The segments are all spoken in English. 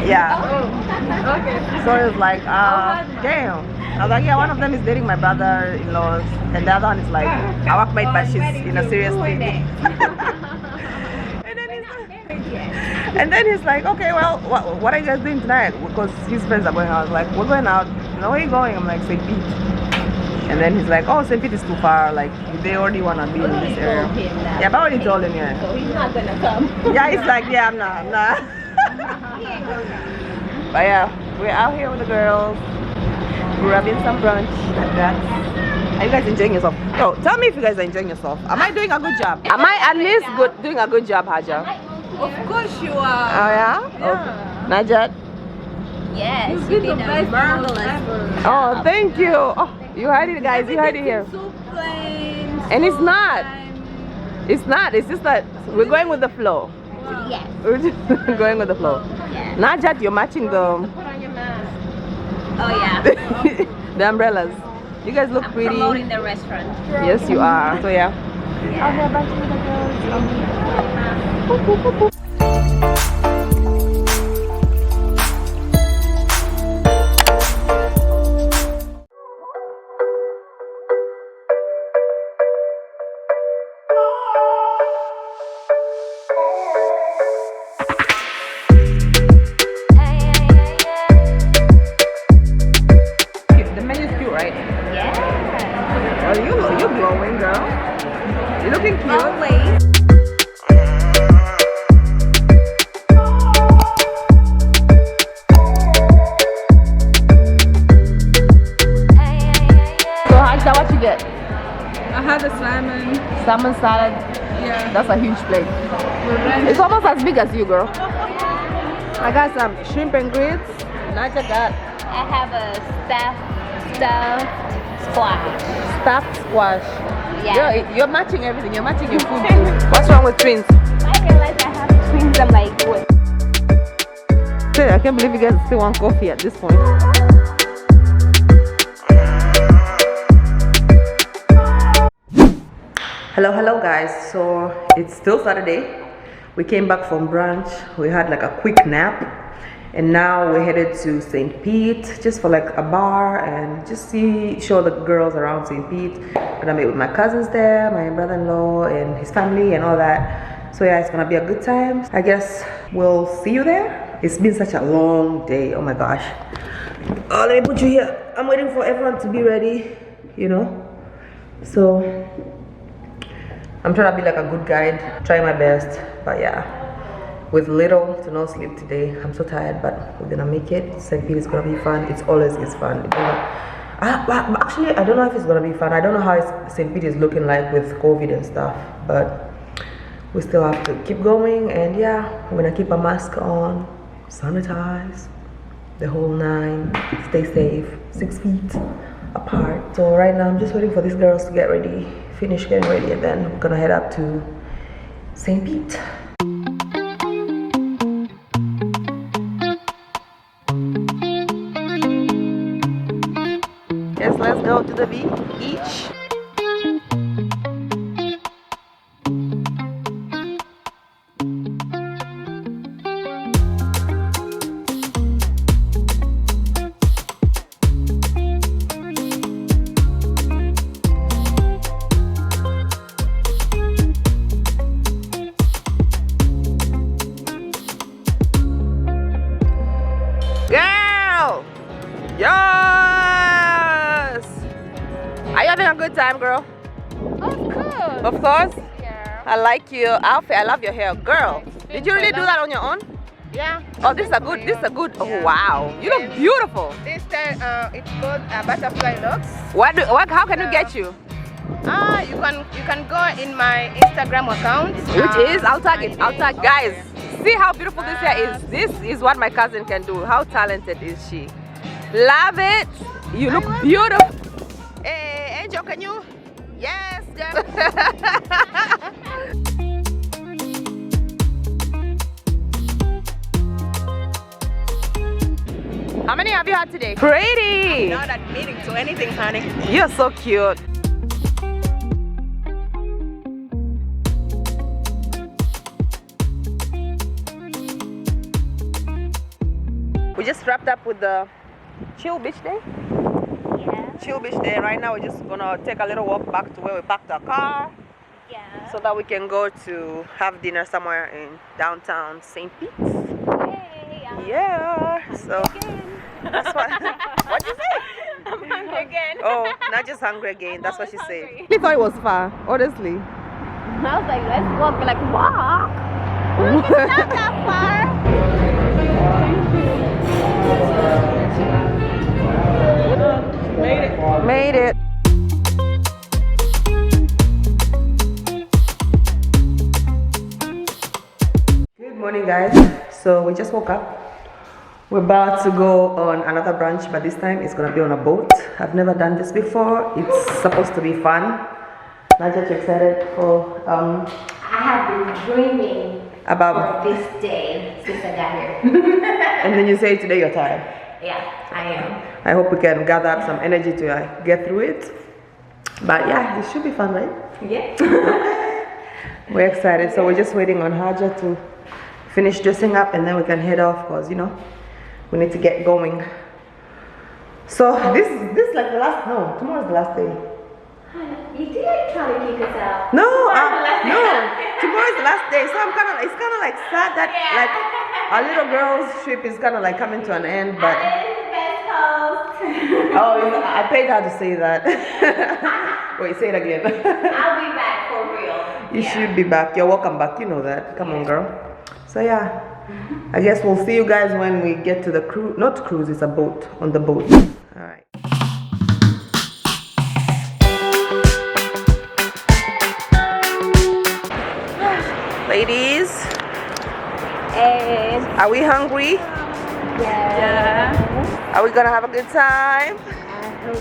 Yeah. Oh, okay. So it's like, damn. I was like, yeah, one of them is dating my brother-in-laws, and the other one is like, our workmate, but she's in a serious thing. And then he's like, okay, well, what are you guys doing tonight? Because his friends are going out. I was like, we're going out. You know, where are you going? I'm like, St. Pete. And then he's like, oh, St. Pete is too far. Like, they already want to be in this area. Yeah, but I already told him, yeah. So he's not gonna come. Yeah, he's like, yeah, I'm not. But yeah, we're out here with the girls. We're having some brunch at Datz. Are you guys enjoying yourself? Yo, tell me if you guys are enjoying yourself. Am I doing a good job? Am I at least doing a good job, Haja? Of course you are. Oh yeah? Yeah. Okay. Najat? Yes, you did a marvelous. Oh, thank you. Oh, you heard it, guys. You heard it here. So plain. And it's not. It's not. It's just that we're going with the flow. Yes. We're just going with the flow. Yeah. Najat, you're matching the Put on your mask. Oh yeah. the umbrellas. You guys look pretty. Promoting the restaurant. Yes, you are. So yeah. Out here bunching with the girls. The menu's cute, right? Yeah. Oh, you're glowing, girl. You're looking cute. Always. So Haja, what you get? I had a salmon. Salmon salad. Yeah. That's a huge plate. It's almost as big as you, girl. I got some shrimp and grits. Naja got I have a stuffed squash. stuffed squash. Yeah. Girl, you're matching everything. You're matching your food too. What's wrong with twins? I realized I have twins. I'm like, what? I can't believe you guys still want coffee at this point. Hello guys. So it's still Saturday. We came back from brunch. We had like a quick nap, and now we're headed to St. Pete just for like a bar and just show the girls around St. Pete. Gonna meet with my cousins there, my brother-in-law and his family and all that. So yeah, it's gonna be a good time. I guess we'll see you there. It's been such a long day. Oh my gosh. Oh, let me put you here. I'm waiting for everyone to be ready, you know. So I'm trying to be like a good guide, try my best, but yeah, with little to no sleep today. I'm so tired, but we're gonna make it. St. Pete is gonna be fun. It's always fun. Actually, I don't know if it's gonna be fun. I don't know how St. Pete is looking like with COVID and stuff, but we still have to keep going. And yeah, I'm gonna keep a mask on, sanitize, the whole 9, stay safe, 6 feet apart. So right now I'm just waiting for these girls to get ready, finish getting ready, and then I'm gonna head up to St. Pete. Yes, let's go to the beach. Girl! Yes! Are you having a good time, girl? Of course. Of course. Yeah. I like your outfit. I love your hair. Girl, did you really do that on your own? Yeah. Oh, this is a good, oh wow. You look beautiful. This time it's called butterfly locks. How can we get you? You can go in my Instagram account. Which is, I'll tag it. Guys, see how beautiful this hair is. This is what my cousin can do. How talented is she? Love it. You look beautiful. Hey, Angel, can you? Yes, girl. How many have you had today? Pretty. Not admitting to anything, honey. You're so cute. We just wrapped up with the chill beach day. Yeah. Chill beach day. Right now we're just gonna take a little walk back to where we parked our car. Yeah. So that we can go to have dinner somewhere in downtown St. Pete. Yay, Yeah. So that's what. What'd you say? I'm hungry again. Oh, not just hungry again. That's what she said. hungry. I thought it was far, honestly. I was like, let's walk. We're like, walk? It's not that far. Made it. Good morning, guys. So we just woke up. We're about to go on another brunch, but this time it's gonna be on a boat. I've never done this before. It's supposed to be fun. Not just excited for I have been dreaming about this day since I got here. and then you say today you're tired. Yeah, I am. I hope we can gather up some energy to get through it. But yeah, it should be fun, right? Yeah. We're excited. So we're just waiting on Haja to finish dressing up and then we can head off because, you know, we need to get going. So this is like the last, no, tomorrow's the last day. You did try to kick us out. No, Tomorrow's the last no, day. tomorrow's the last day. So it's kind of like sad that like our little girl's trip is kind of like coming to an end, but. Oh, I paid her to say that. Wait, say it again. I'll be back for real. You should be back. You're welcome back. You know that. Come on, girl. So yeah, I guess we'll see you guys when we get to the cruise. Not cruise, it's a boat. On the boat. All right. Ladies, And are we hungry? yeah. Are we gonna have a good time?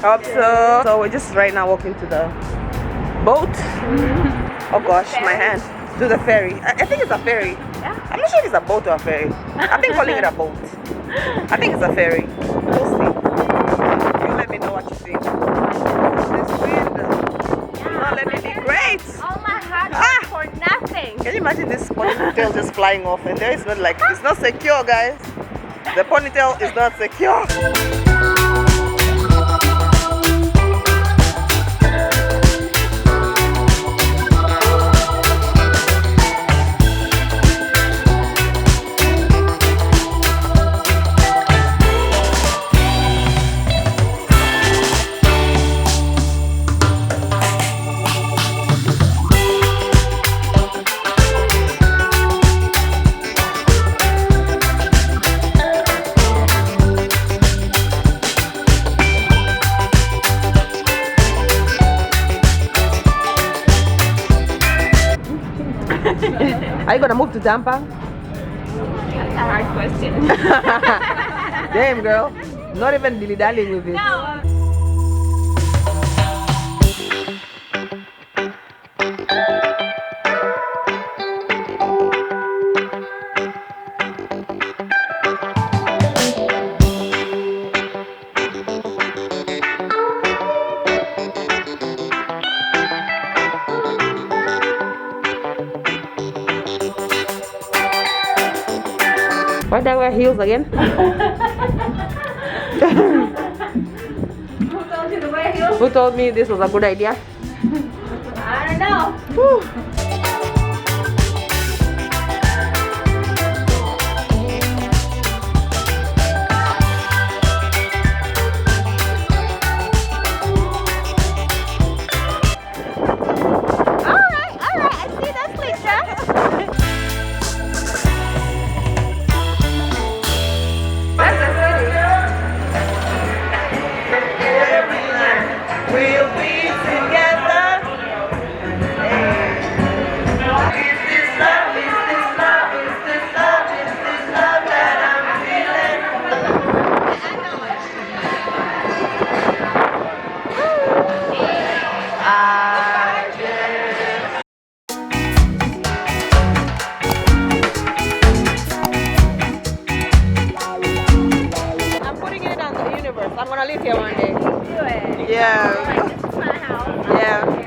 Hope so. So we're just right now walking to the boat. Oh gosh, my hand. To the ferry. I think it's a ferry. I'm not sure if it's a boat or a ferry. I've been calling it a boat. I think it's a ferry. We'll see. You let me know what you think. This wind will not let me be great. All my hard work for nothing. Can you imagine this ponytail just flying off and there is not like, it's not secure, guys. The ponytail is not secure. Are you gonna move to Tampa? That's a hard question. Damn, girl. Not even dilly-dallying with it. No. Why did I wear heels again? Who told you to wear heels? Who told me this was a good idea? I don't know. Whew. Alright, I see that picture. We'll be together. Is this love? Is this love? Is this love? Is this love that I'm feeling? I'm putting it on the universe. I'm gonna live here one day. Do it. Yeah. Alright, this is my house. Yeah.